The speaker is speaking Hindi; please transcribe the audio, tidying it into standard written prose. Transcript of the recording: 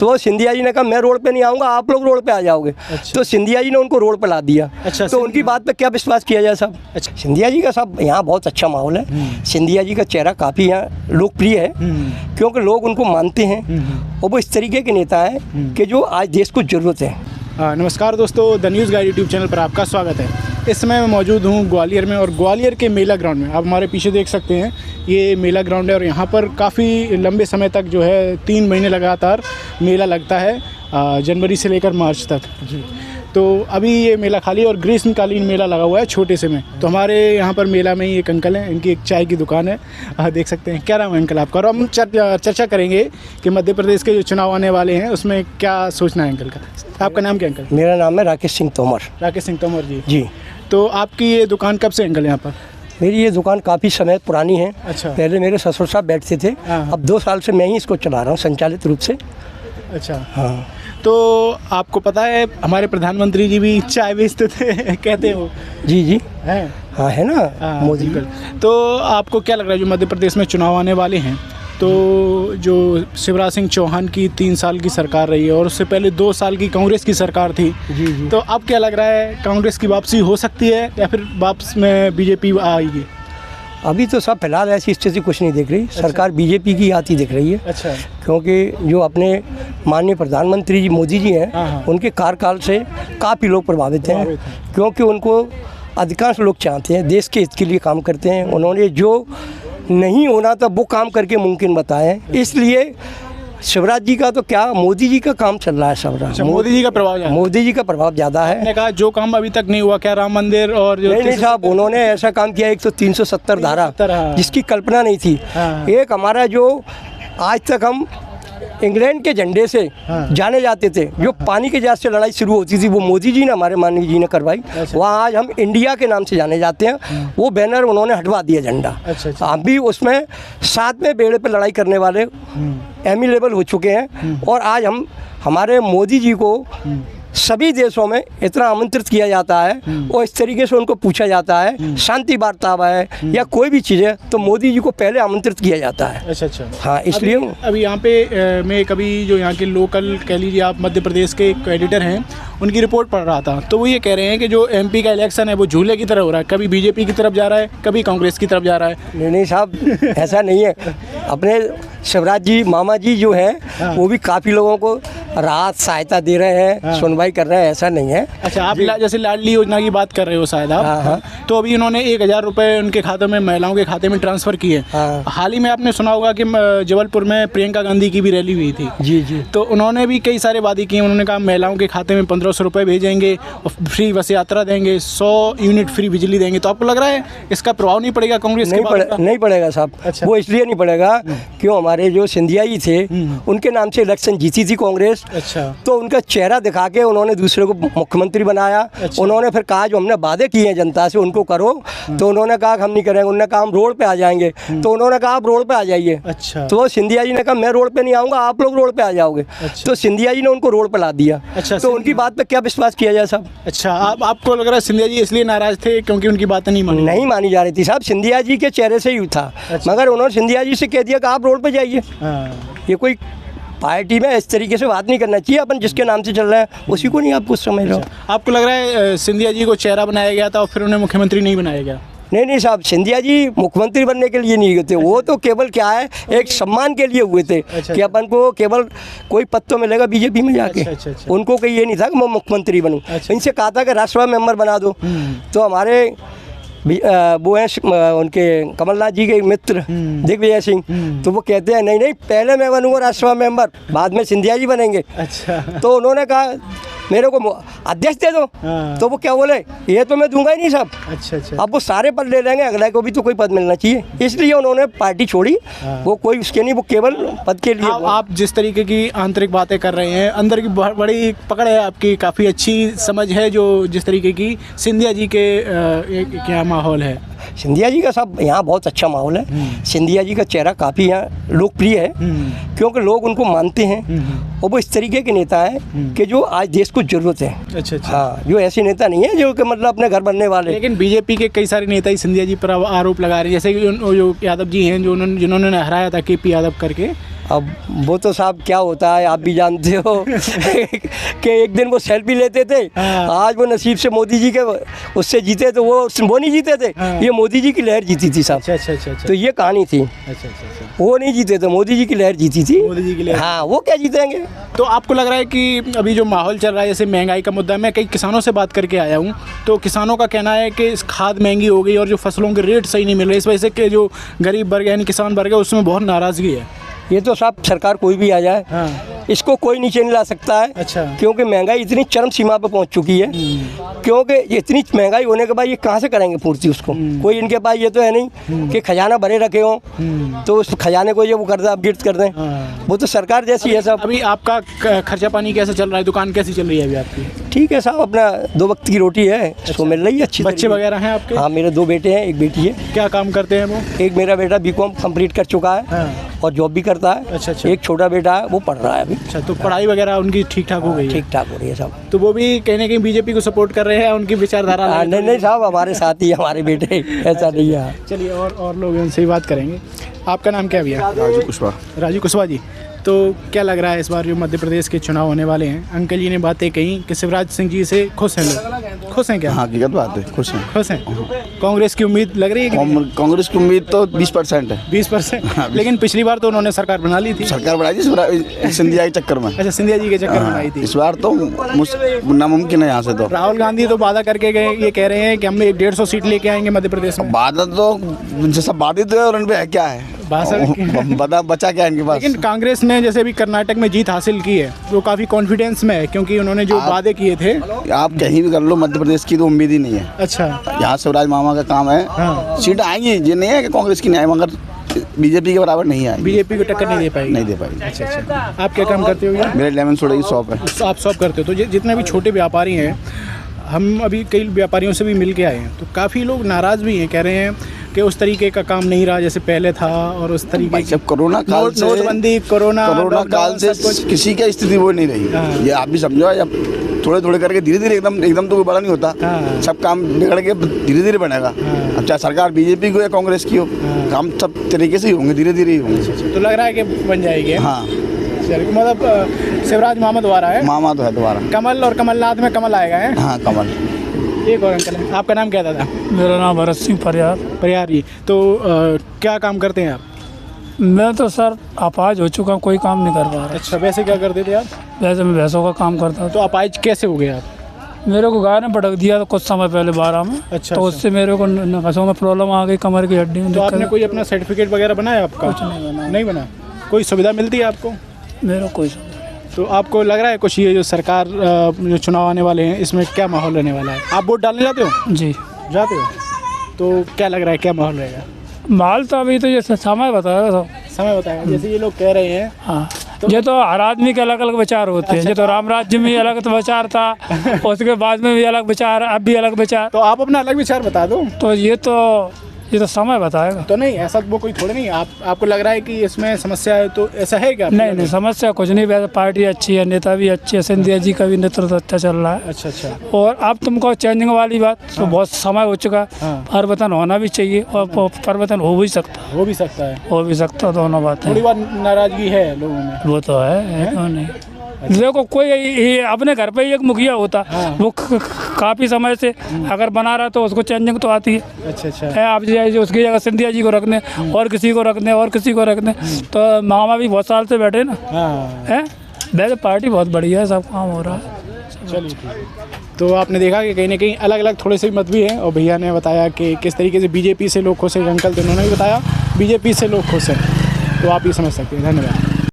तो सिंधिया जी ने कहा मैं रोड पे नहीं आऊँगा, आप लोग रोड पे आ जाओगे। तो सिंधिया जी ने उनको रोड पे ला दिया। तो उनकी बात पे क्या विश्वास किया जाए साहब। सिंधिया जी का साहब यहाँ बहुत अच्छा माहौल है। सिंधिया जी का चेहरा काफ़ी यहाँ लोकप्रिय है, क्योंकि लोग उनको मानते हैं और वो इस तरीके के नेता हैं कि जो आज देश को ज़रूरत है। नमस्कार दोस्तों, the news guide YouTube channel पर आपका स्वागत है। इस समय मैं मौजूद हूँ ग्वालियर में और ग्वालियर के मेला ग्राउंड में। आप हमारे पीछे देख सकते हैं, ये मेला ग्राउंड है और यहाँ पर काफ़ी लंबे समय तक जो है 3 महीने लगातार मेला लगता है, जनवरी से लेकर मार्च तक। तो अभी ये मेला खाली और ग्रीष्मकालीन मेला लगा हुआ है छोटे से में। तो हमारे यहाँ पर मेला में ही एक अंकल हैं, इनकी एक चाय की दुकान है, देख सकते हैं। क्या नाम है अंकल आपका? और हम चर्चा करेंगे कि मध्य प्रदेश के जो चुनाव आने वाले हैं उसमें क्या सोचना है अंकल का। आपका नाम क्या अंकल? मेरा नाम है राकेश सिंह तोमर। राकेश सिंह तोमर जी। जी। तो आपकी ये दुकान कब से अंकल यहाँ पर? मेरी ये दुकान काफ़ी समय पुरानी है। अच्छा। पहले मेरे ससुर साहब बैठते थे, अब 2 साल से मैं ही इसको चला रहा हूँ संचालित रूप से। अच्छा। हाँ। तो आपको पता है हमारे प्रधानमंत्री जी भी चाय बेचते थे कहते हो? जी जी है। हाँ, है ना मोदी। तो आपको क्या लग रहा है जो मध्य प्रदेश में चुनाव आने वाले हैं, तो जो शिवराज सिंह चौहान की 3 साल की सरकार रही है और उससे पहले 2 साल की कांग्रेस की सरकार थी। जी। तो अब क्या लग रहा है, कांग्रेस की वापसी हो सकती है या फिर वापस में बीजेपी आएगी? अभी तो सब फिलहाल ऐसी स्थिति कुछ नहीं दिख रही। सरकार बीजेपी की आती दिख रही है। अच्छा। क्योंकि जो अपने माननीय प्रधानमंत्री जी मोदी जी हैं, उनके कार्यकाल से काफ़ी लोग प्रभावित हैं, क्योंकि उनको अधिकांश लोग चाहते हैं, देश के हित के लिए काम करते हैं। उन्होंने जो नहीं होना था वो काम करके मुमकिन बताया है। इसलिए शिवराज जी का तो क्या, मोदी जी का काम चल रहा है सब। अच्छा, मोदी जी का प्रभाव? मोदी जी का प्रभाव ज़्यादा है। मैंने कहा जो काम अभी तक नहीं हुआ, क्या राम मंदिर और जो नहीं साहब, उन्होंने ऐसा काम किया। एक तो 370 धारा जिसकी कल्पना नहीं थी। एक हमारा जो आज तक हम इंग्लैंड के झंडे से जाने जाते थे, जो पानी के जहाज से लड़ाई शुरू होती थी, वो मोदी जी ने, हमारे माननीय जी ने करवाई। वहाँ आज हम इंडिया के नाम से जाने जाते हैं। वो बैनर उन्होंने हटवा दिया, झंडा। हम भी उसमें 7वें बेड़े पे लड़ाई करने वाले एमी लेवल हो चुके हैं। और आज हमारे मोदी जी को सभी देशों में इतना आमंत्रित किया जाता है और इस तरीके से उनको पूछा जाता है, शांति वार्ता है या कोई भी चीज़ है तो मोदी जी को पहले आमंत्रित किया जाता है। अच्छा। हाँ, इसलिए अभी यहाँ पे मैं कभी जो यहाँ के लोकल कह लीजिए आप मध्य प्रदेश के एक एडिटर हैं, उनकी रिपोर्ट पढ़ रहा था, तो वो ये कह रहे हैं कि जो MP का इलेक्शन है वो झूले की तरह हो रहा है, कभी बीजेपी की तरफ जा रहा है, कभी कांग्रेस की तरफ जा रहा है। नहीं साहब, ऐसा नहीं है। अपने शिवराज जी मामा जी जो हैं वो भी काफ़ी लोगों को राहत सहायता दे रहे हैं, सुनवाई कर रहे हैं, ऐसा नहीं है। अच्छा, आप जैसे लाडली योजना की बात कर रहे हो शायद आप। हाँ। तो अभी उन्होंने 1000 रुपये उनके खाते में, महिलाओं के खाते में ट्रांसफ़र किए। हाल ही में आपने सुना होगा कि जबलपुर में प्रियंका गांधी की भी रैली हुई थी। जी। तो उन्होंने भी कई सारे वादे किए। उन्होंने कहा महिलाओं के खाते में 1500 रुपये भेजेंगे और फ्री बस यात्रा देंगे, 100 यूनिट फ्री बिजली देंगे। तो आपको लग रहा है इसका प्रभाव नहीं पड़ेगा कांग्रेस के? नहीं पड़ेगा साहब। अच्छा। वो इसलिए नहीं पड़ेगा क्यों, हमारे जो सिंधिया जी थे उनके नाम से इलेक्शन जीती थी कांग्रेस। अच्छा। तो उनका चेहरा दिखा के उन्होंने दूसरे को मुख्यमंत्री बनाया। अच्छा। उन्होंने फिर कहा जो हमने वादे किए हैं जनता से उनको करो, तो उन्होंने कहा हम नहीं करेंगे। उन्होंने कहा हम रोड पे आ जाएंगे, तो उन्होंने कहा आप रोड पे आ जाइए। अच्छा। तो सिंधिया जी ने कहा मैं रोड पे नहीं आऊँगा, आप लोग रोड पे आ जाओगे। अच्छा। तो सिंधिया जी ने उनको रोड पे ला दिया। अच्छा। तो उनकी बात पे क्या विश्वास किया जाए साहब। अच्छा, आपको लग रहा है सिंधिया जी इसलिए नाराज थे क्योंकि उनकी बातें नहीं मानी जा रही थी साहब। सिंधिया जी के चेहरे से ही था। मगर उन्होंने सिंधिया जी से कह दिया कि आप रोड पे जाइए। ये कोई पार्टी में इस तरीके से बात नहीं करना चाहिए। अपन जिसके नाम से चल रहे हैं उसी को नहीं आप कुछ समझ रहे हो। आपको लग रहा है सिंधिया जी को चेहरा बनाया गया था और फिर उन्हें मुख्यमंत्री नहीं बनाया गया? नहीं साहब, सिंधिया जी मुख्यमंत्री बनने के लिए नहीं हुए थे। वो तो केवल क्या है, एक सम्मान के लिए हुए थे। कि अपन को केवल कोई पद तो मिलेगा बीजेपी में जाके। उनको कहीं ये नहीं था कि मैं मुख्यमंत्री बनूं। इनसे कहा था कि राज्यसभा मेंबर बना दो। तो हमारे वो हैं उनके कमलनाथ जी के मित्र दिग्विजय सिंह, तो वो कहते हैं नहीं पहले मैं बनूंगा राज्यसभा मेंबर, बाद में सिंधिया जी बनेंगे। अच्छा। तो उन्होंने कहा मेरे को अध्यक्ष दे दो। तो वो क्या बोले, ये तो मैं दूंगा ही नहीं साहब। अच्छा। अब वो सारे पद ले लेंगे, अगले को भी तो कोई पद मिलना चाहिए, इसलिए उन्होंने पार्टी छोड़ी। वो कोई उसके नहीं, वो केवल पद के लिए। आप जिस तरीके की आंतरिक बातें कर रहे हैं, अंदर की बड़ी पकड़ है आपकी, काफ़ी अच्छी समझ है, जो जिस तरीके की सिंधिया जी के क्या माहौल है। सिंधिया जी का साहब यहाँ बहुत अच्छा माहौल है। सिंधिया जी का चेहरा काफ़ी यहाँ लोकप्रिय है, क्योंकि लोग उनको मानते हैं और वो इस तरीके के नेता हैं कि जो आज देश को ज़रूरत है। अच्छा। हाँ, जो ऐसे नेता नहीं है जो कि मतलब अपने घर बनने वाले। लेकिन बीजेपी के कई सारे नेता ही सिंधिया जी पर आरोप लगा रहे हैं, जैसे कि जो यादव जी हैं, जिन्होंने हराया था KP यादव करके, अब वो तो साहब क्या होता है आप भी जानते हो कि एक दिन वो सेल्फी लेते थे, आज वो नसीब से मोदी जी के उससे जीते तो वो नहीं जीते थे, ये मोदी जी की लहर जीती थी साहब। अच्छा। तो ये कहानी थी। अच्छा। वो नहीं जीते थे, मोदी जी की लहर जीती थी। मोदी जी की लहर। हाँ, वो क्या जीतेंगे। तो आपको लग रहा है कि अभी जो माहौल चल रहा है, जैसे महंगाई का मुद्दा, मैं कई किसानों से बात करके आया हूँ, तो किसानों का कहना है कि इस खाद महंगी हो गई और जो फसलों के रेट सही नहीं मिल रहे, इस वजह से कि जो गरीब वर्ग यानी किसान वर्ग है उसमें बहुत नाराज़गी है। ये तो साहब सरकार कोई भी आ जाए, इसको कोई नीचे नहीं ला सकता है। अच्छा। क्योंकि महंगाई इतनी चरम सीमा पर पहुंच चुकी है, क्योंकि इतनी महंगाई होने के बाद ये कहाँ से करेंगे पूर्ति उसको। कोई इनके पास ये तो है नहीं कि खजाना भरे रखे हो तो उस खजाने को ये वो कर दे अपगिफ्ट कर दें। वो तो सरकार जैसी है सब। अभी आपका खर्चा पानी कैसे चल रहा है, दुकान कैसी चल रही है अभी आपकी? ठीक है साहब, अपना 2 वक्त की रोटी है, उसको मिल रही है अच्छी। बच्चे वगैरह हैं आपके? हाँ, मेरे 2 बेटे हैं, 1 बेटी है। क्या काम करते हैं वो? एक मेरा बेटा बीकॉम कंप्लीट कर चुका है और जॉब भी करता है। अच्छा। एक छोटा बेटा है, वो पढ़ रहा है अभी। अच्छा, तो पढ़ाई वगैरह उनकी ठीक ठाक हो गई है? ठीक ठाक हो रही है साहब। तो वो भी कहीं ना कहीं बीजेपी को सपोर्ट कर रहे हैं, उनकी विचारधारा? नहीं साहब, हमारे साथ ही हमारे बेटे, ऐसा नहीं है। चलिए और लोग हैं, उनसे ही बात करेंगे। आपका नाम क्या भैया? राजू कुशवाहा। राजू कुशवाहा जी, तो क्या लग रहा है इस बार जो मध्य प्रदेश के चुनाव होने वाले हैं, अंकल जी ने बातें कही कि शिवराज सिंह जी से खुश हैं लोग? खुश हैं क्या? हाँ, हकीकत बात है, खुश हैं। खुश हैं। कांग्रेस की उम्मीद लग रही है कि कांग्रेस की उम्मीद तो 20% है। 20%? लेकिन पिछली बार तो उन्होंने सरकार बना ली थी। सरकार बनाई थी सिंधिया के चक्कर में। अच्छा, सिंधिया जी के चक्कर में बनाई थी। इस बार तो नामुमकिन है यहाँ से। तो राहुल गांधी तो वादा करके गए, ये कह रहे हैं कि हम 150 सीट लेके आएंगे मध्य प्रदेश में। वादा तो जैसा बाधित है और उन पे है क्या है, बचा क्या इनके पास। लेकिन कांग्रेस ने जैसे भी कर्नाटक में जीत हासिल की है वो काफी कॉन्फिडेंस में है, क्योंकि उन्होंने जो वादे किए थे। आप कहीं भी कर लो, मध्य प्रदेश की तो उम्मीद ही नहीं है। अच्छा। यहाँ शिवराज मामा का काम है। सीट आएंगी, ये नहीं है कि कांग्रेस की नहीं आए, मगर बीजेपी के बराबर नहीं आए। बीजेपी को टक्कर नहीं दे पाएगी? नहीं दे पाएगी। अच्छा। आप क्या काम करते हो भैया? मेरे लेमन सोडा की शॉप है। आप शॉप करते हो? तो जितने भी छोटे व्यापारी हैं, हम अभी कई व्यापारियों से भी मिल के आए हैं, तो काफ़ी लोग नाराज़ भी हैं, कह रहे हैं कि उस तरीके का काम नहीं रहा जैसे पहले था, और उस तरीके जब कोरोना काल से, नोटबंदी, कोरोना काल से किसी की स्थिति वो नहीं रही। ये आप भी समझो, जब थोड़े थोड़े करके धीरे धीरे, एकदम तो कोई बड़ा नहीं होता। सब काम बिगड़ के धीरे धीरे बनेगा। अब चाहे सरकार बीजेपी को या कांग्रेस की हो, काम सब तरीके से ही होंगे, धीरे धीरे ही होंगे। तो लग रहा है कि बन जाएगी? हाँ, मतलब शिवराज मामा दोबारा है? मामा तो है दोबारा। कमल और कमलनाथ में कमल आएगा है? हाँ, कमल। एक और अंकल है, आपका नाम क्या था? मेरा नाम भरत सिंह परियार जी। तो क्या काम करते हैं आप? मैं तो सर अपाहिज हो चुका हूँ, कोई काम नहीं कर पा रहा। अच्छा, वैसे क्या करते थे आप? वैसे मैं भैंसों का काम करता था। तो अपाहिज कैसे हो गए आप? मेरे को गाय ने पटक दिया था कुछ समय पहले 12 में। अच्छा। तो उससे मेरे को नसों में प्रॉब्लम आ गई, कमर की हड्डी में। तो आपने कोई अपना सर्टिफिकेट वगैरह बनाया आपका? कुछ नहीं बना। नहीं बना? कोई सुविधा मिलती है आपको? मेरे को कोई। तो आपको लग रहा है कुछ ये जो सरकार जो चुनाव आने वाले हैं इसमें क्या माहौल रहने वाला है? आप वोट डालने जाते हो? जी जाते हो। तो क्या लग रहा है, क्या माहौल रहेगा? माल तो अभी तो ये समय बताएगा सब। समय बताएगा। जैसे ये लोग कह रहे हैं। हाँ, ये तो हर आदमी के अलग अलग विचार होते हैं। ये तो राम राज्य में अलग तो विचार था, उसके बाद में भी अलग विचार, अब भी अलग विचार। तो आप अपना अलग विचार बता दो। तो ये तो समय बताएगा। तो नहीं, ऐसा वो कोई थोड़े नहीं। आपको लग रहा है कि इसमें समस्या है, तो ऐसा है क्या? नहीं, समस्या कुछ नहीं। वैसे पार्टी अच्छी है, नेता भी अच्छी है, सिंधिया जी का भी नेतृत्व अच्छा चल रहा है। अच्छा। और अब तुमको चेंजिंग वाली बात तो बहुत समय हो चुका है। परिवर्तन होना भी चाहिए और परिवर्तन हो भी सकता है। दोनों बातें। थोड़ी बात नाराजगी है लोगों में। वो तो है क्यों नहीं। देखो, कोई अपने घर पे ही एक मुखिया होता, वो काफ़ी समय से अगर बना रहा तो उसको चेंजिंग तो आती है। अच्छा। आप जो उसकी जगह सिंधिया जी को रख दें और किसी को रख दें तो मामा भी बहुत साल से बैठे ना है। वैसे पार्टी बहुत बढ़िया है, सब काम हो रहा है। चलिए, तो आपने देखा कि कहीं ना कहीं अलग अलग थोड़े से मत भी हैं। और भैया ने बताया कि किस तरीके से बीजेपी से लोग खुश हैं। अंकल तो उन्होंने भी बताया बीजेपी से लोग खुश हैं। तो आप ये समझ सकते हैं। धन्यवाद।